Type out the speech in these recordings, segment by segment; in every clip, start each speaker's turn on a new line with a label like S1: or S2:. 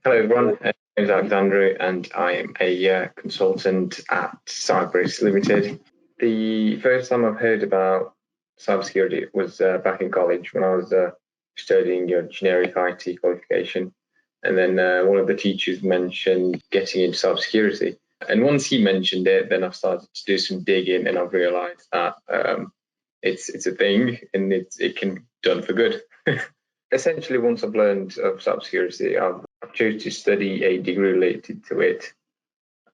S1: Hello everyone, my name is Alexandru and I am a consultant at Cyberis Limited. The first time I've heard about cybersecurity was back in college when I was studying your generic IT qualification. And then one of the teachers mentioned getting into cybersecurity. And once he mentioned it, then I've started to do some digging and I've realized that it's a thing and it can be done for good. Essentially, once I've learned of cybersecurity, I've chosen to study a degree related to it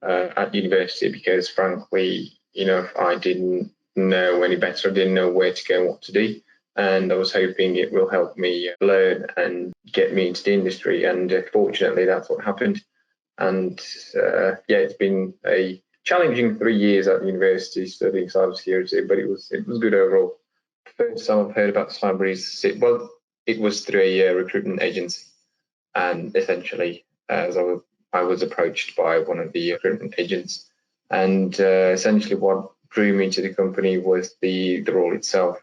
S1: at university because, frankly, I didn't know any better. I didn't know where to go and what to do. And I was hoping it will help me learn and get me into the industry. And fortunately, that's what happened. And it's been a challenging 3 years at university studying cybersecurity, but it was good overall. First time I've heard about Cyberis, it was through a recruitment agency, and essentially, as I was approached by one of the recruitment agents, and essentially what drew me to the company was the role itself.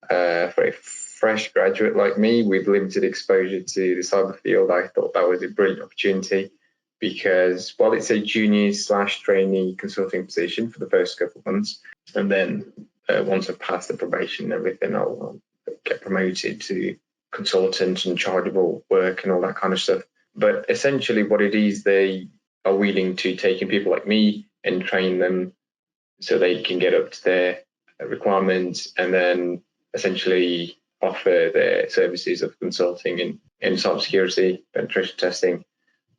S1: For a fresh graduate like me with limited exposure to the cyber field, I thought that was a brilliant opportunity because while it's a junior/trainee consulting position for the first couple of months, and then once I've passed the probation and everything, I'll get promoted to consultant and chargeable work and all that kind of stuff. But essentially what it is, they are willing to take in people like me and train them so they can get up to their requirements and then essentially offer their services of consulting in cybersecurity, penetration testing.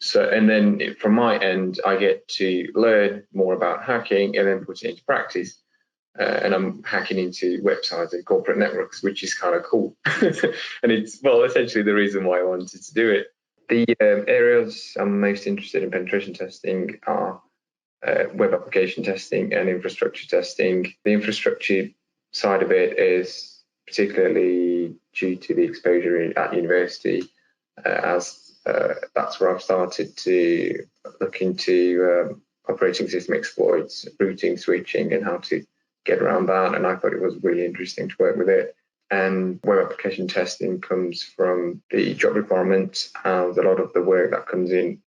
S1: So, and then from my end, I get to learn more about hacking and then put it into practice. And I'm hacking into websites and corporate networks, which is kind of cool. And it's, essentially the reason why I wanted to do it. The areas I'm most interested in penetration testing are web application testing and infrastructure testing. The infrastructure side of it is particularly due to the exposure at university, as that's where I've started to look into operating system exploits, routing, switching, and how to get around that, and I thought it was really interesting to work with it. And web application testing comes from the job requirements, and a lot of the work that comes in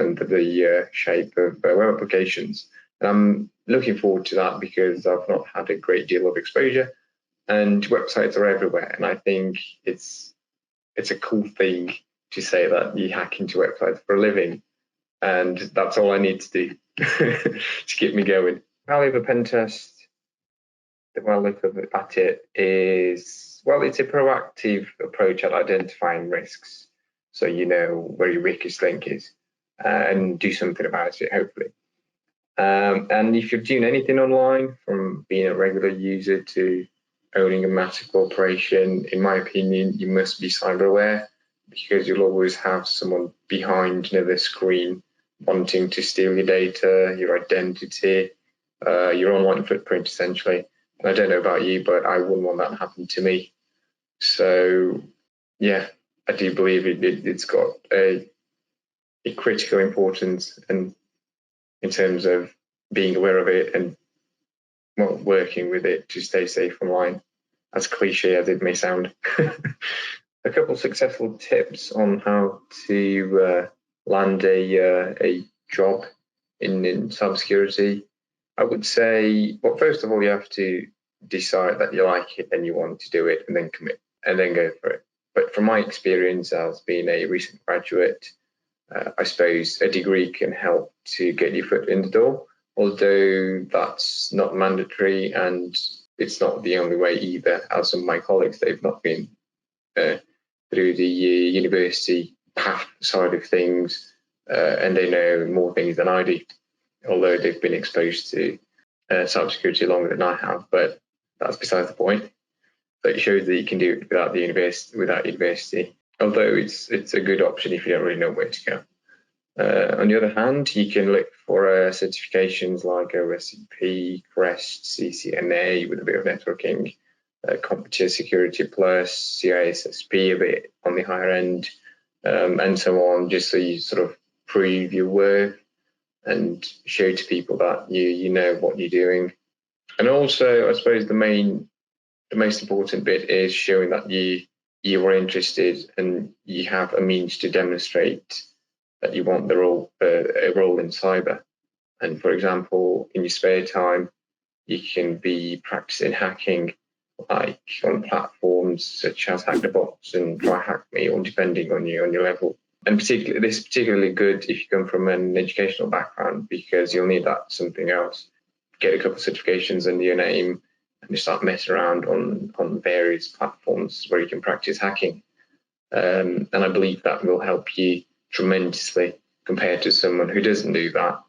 S1: under the shape of web applications. And I'm looking forward to that because I've not had a great deal of exposure, and websites are everywhere. And I think it's a cool thing to say that you hack into websites for a living, and that's all I need to do to keep me going. Value of a pen test, the way I look at it is, it's a proactive approach at identifying risks. So you know where your weakest link is and do something about it, hopefully. And if you're doing anything online, from being a regular user to owning a massive corporation, in my opinion, you must be cyber aware because you'll always have someone behind the screen wanting to steal your data, your identity, your online footprint, essentially. I don't know about you, but I wouldn't want that to happen to me. So, yeah, I do believe it's got a critical importance and in terms of being aware of it and working with it to stay safe online, as cliche as it may sound. A couple of successful tips on how to land a job in cybersecurity. I would say, first of all, you have to decide that you like it and you want to do it and then commit and then go for it. But from my experience as being a recent graduate, I suppose a degree can help to get your foot in the door, although that's not mandatory and it's not the only way either. As some of my colleagues, they've not been through the university path side of things and they know more things than I do, although they've been exposed to cybersecurity longer than I have, but that's besides the point. But it shows that you can do it without university, although it's a good option if you don't really know where to go. On the other hand, you can look for certifications like OSCP, CREST, CCNA with a bit of networking, Computer Security Plus, CISSP a bit on the higher end, and so on, just so you sort of prove your worth and show to people that you know what you're doing. And also, I suppose the most important bit is showing that you are interested and you have a means to demonstrate that you want a role in cyber. And for example, in your spare time, you can be practicing hacking, like on platforms such as Hack the Box and Try Hack Me, or depending on your level. And this is particularly good if you come from an educational background, because you'll need that something else. Get a couple of certifications under your name and just start messing around on various platforms where you can practice hacking. And I believe that will help you tremendously compared to someone who doesn't do that